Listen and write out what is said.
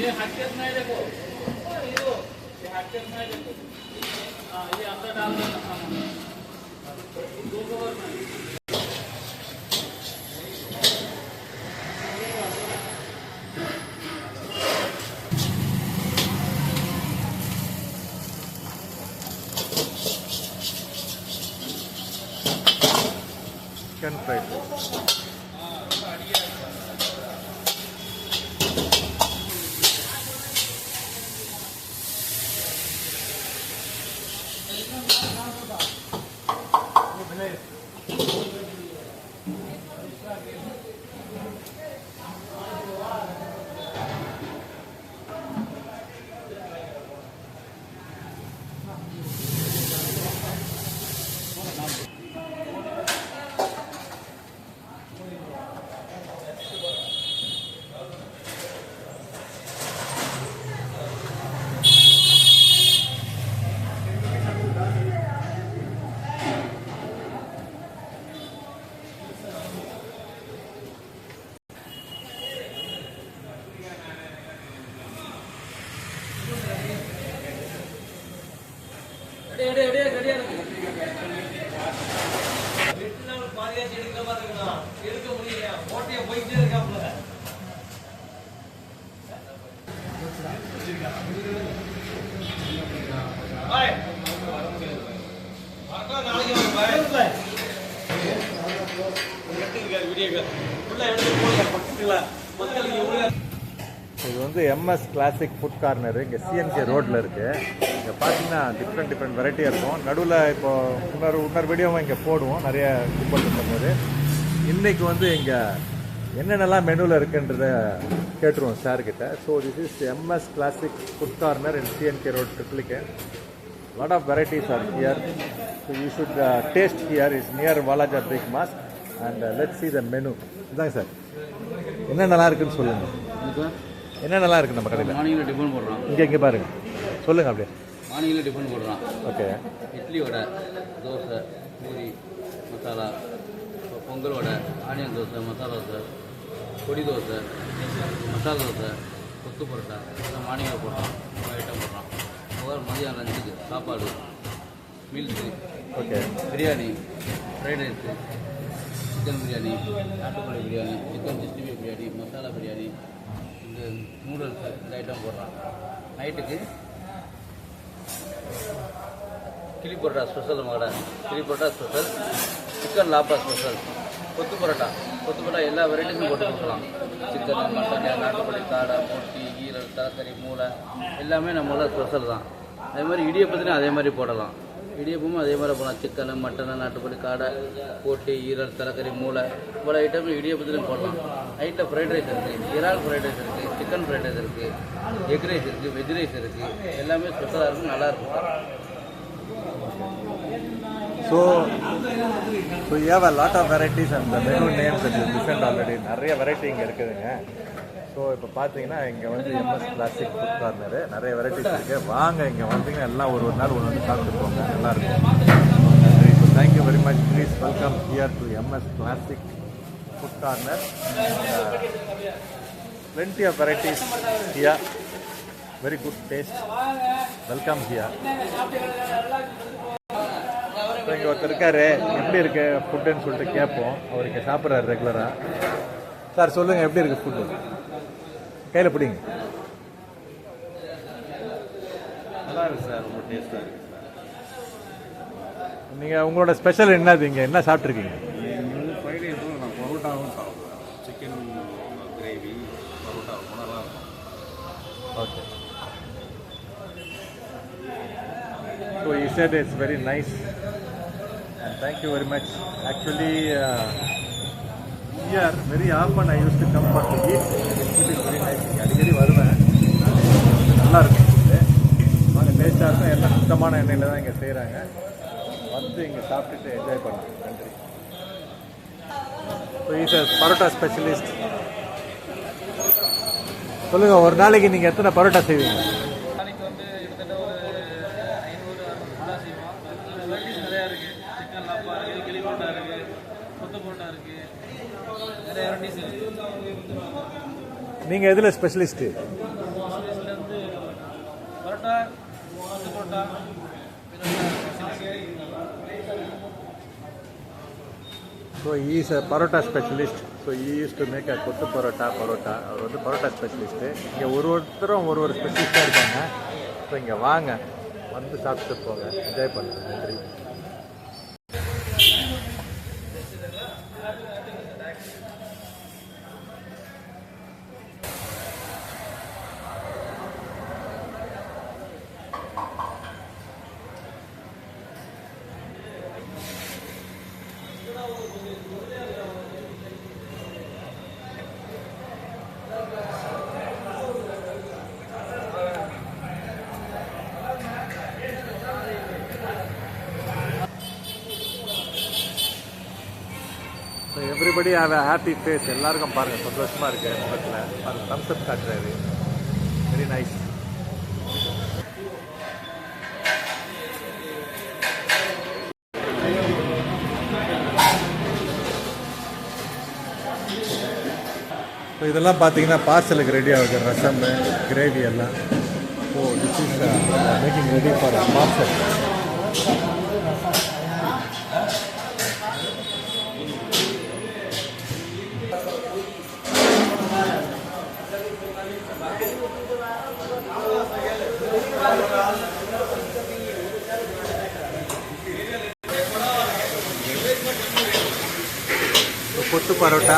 ये हटकेस नहीं देखो, ये हटकेस नहीं देखो। हाँ, ये अंदर डाल देना खाना। दो कवर में। चिकन फ्राइड இது வந்து எம்எஸ் கிளாசிக் ஃபுட் கார்னர் இங்கே சிஎன்கே ரோட்டில் இருக்குது. இங்கே பார்த்தீங்கன்னா டிஃப்ரெண்ட் வெரைட்டியாக இருக்கும். நடுவில் இப்போ இன்னொரு வீடியோவும் இங்கே போடுவோம் நிறைய கும்பல் இருக்கும்போது. இன்றைக்கி வந்து இங்கே என்னென்னலாம் மெனுவில் இருக்குன்றத கேட்டுருவோம் சார்கிட்ட. So this is MS classic food corner in CNK road Triplicane. lot of varieties are here, so you should taste here. It's near Valaja Big Mosque and let's see the menu. இதாங்க சார், என்ன நல்லா இருக்குன்னு சொல்லுங்க. என்ன நல்லா இருக்கு நம்ம கடையில்? மார்னிங்கில் டிஃபன் போடுறோம். இங்கே பாருங்க, சொல்லுங்க அப்படியே. மார்னிங்கில் டிஃபன் போடுறோம். ஓகே. இட்லி வடை, தோசை, பூரி, மசாலா, பொங்கல் வடை, ஆனியன் தோசை, மசாலா தோசை, பொடி தோசை, மசாலா தோசை, கொத்து பரோட்டா இதெல்லாம் மார்னிங்கில் போடுறோம். ஐட்டம் போடுறோம். மதியம் லஞ்சுக்கு சாப்பாடு, meals, okay, biryani, fried rice, chicken biryani, நாட்டுக்கோழி பிரியாணி, சிக்கன் 65 பிரியாணி, மசாலா பிரியாணி, இந்த நூடுல்ஸு இந்த ஐட்டம் போடுறோம். நைட்டுக்கு கிளி பரோட்டா ஸ்பெஷல் நம்மளோட கிளி பரோட்டா ஸ்பெஷல், சிக்கன் லாப்பா ஸ்பெஷல், கொத்து பரோட்டா எல்லா வெரைட்டிஸும் போட்டு கொடுக்கலாம். சிக்கன், மட்டன், நாட்டுக்கோழி, காடை, முட்டி, ஈரல், தலைக்கறி, மூளை எல்லாமே நம்மளோட ஸ்பெஷல் தான். அதே மாதிரி இடியப்பத்திலையும் அதே மாதிரி போடலாம். இடியப்பமும் அதே மாதிரி போடலாம். சிக்கன், மட்டன், நாட்டுக்கோழி, காடை, போட்டி, ஈரல், தலைக்கறி, மூளை இவ்வளோ ஐட்டம் இடியப்பத்திலையும் போடலாம். நைட்டில் ஃப்ரைட் ரைஸ் இருக்குது, இறால் ஃப்ரைட் ரைஸ் இருக்குது, சிக்கன் ஃப்ரைட் ரைஸ் இருக்குது, எக் ரைஸ் இருக்குது, வெஜ் ரைஸ் இருக்குது. எல்லாமே ஸ்பெஷலாக இருக்கும், நல்லாயிருக்கும் sir. So you have a lot of varieties and the menu names that you mentioned already. நிறைய வெரைட்டி இங்கே இருக்குதுங்க. ஸோ இப்போ பார்த்தீங்கன்னா இங்கே வந்து எம்எஸ் கிளாசிக் ஃபுட் கார்னர் நிறைய வெரைட்டிஸ் இருக்குது. வாங்க இங்கே வந்தீங்கன்னா எல்லாம் ஒரு நாள் ஒன்று சாப்பிட்டு போங்க, நல்லாயிருக்கும். நன்றி. So thank you very much. Please welcome here to MS classic food corner. plenty of varieties here, very good taste. Welcome here. இங்கே ஒருத்தர் இருக்காரு, எப்படி இருக்கு ஃபுட்டுன்னு சொல்லிட்டு கேட்போம். அவர் இங்கே சாப்பிட்றாரு ரெகுலராக. சார் சொல்லுங்கள், எப்படி இருக்குது ஃபுட்டு? கையில் பிடிங்க. நல்லா இருக்குது சார், ரொம்ப டேஸ்ட்டாக இருக்குது சார். நீங்கள் உங்களோட ஸ்பெஷல் என்னது, இங்கே என்ன சாப்பிட்ருக்கீங்க? ஃப்ரைட் ரைஸும் நான் பரோட்டாவும் சாப்பிடுவேன். சிக்கன் கிரேவி பரோட்டா ரொம்ப நல்லா இருக்கும். Okay. So you said it's very nice and thank you very much. Actually here very often I used to come for to eat. It is very nice. அடிக்கடி வருவேன், நல்லா இருக்கும் ஃபுட்டு. வாங்க, டேஸ்ட்டாக இருக்கும். எல்லாம் சுத்தமான எண்ணெயில் தான் இங்கே செய்கிறாங்க. வந்து இங்கே சாப்பிட்டுட்டு என்ஜாய் பண்ணலாம். நன்றி. So is a parotta specialist. சொல்லுங்கள், ஒரு நாளைக்கு நீங்கள் எத்தனை பரோட்டா செய்வீங்க? நாளைக்கு வந்து கிட்டத்தட்ட ஒரு 500-600 செய்வோம். வெரைட்டிஸ் நிறையா இருக்குது. சிக்கன் லாப்பா இருக்குது, கிளி பரோட்டா இருக்குது, கொத்து பரோட்டா இருக்குது, நிறைய வெரைட்டிஸ் இருக்குது. நீங்கள் எதில் ஸ்பெஷலிஸ்ட்டு? ஸ்பெஷலிஸ்ட்ல வந்து parotta, kothu parotta, so is a parotta specialist. So use to make a kothu parotta. அவர் வந்து பரோட்டா ஸ்பெஷலிஸ்ட்டு. இங்கே ஒருத்தரும் ஒரு ஸ்பெஷலிஸ்ட்டாக இருக்காங்க. ஸோ இங்கே வாங்க, வந்து சாப்பிட்டு போங்க, என்ஜாய் பண்ணுங்க. நன்றி. So everybody have a happy face. எல்லாருக்கும் பாருங்கள் சந்தோஷமாக இருக்குது முகத்தில். பாருங்கள் தம்ஸ் அப் காட்டுறாரு. Very nice. ஸோ இதெல்லாம் பார்த்தீங்கன்னா பார்சலுக்கு ரெடி ஆகுது. ரசம், கிரேவி எல்லாம். So this is making ready for parcel. கொத்து பரோட்டா,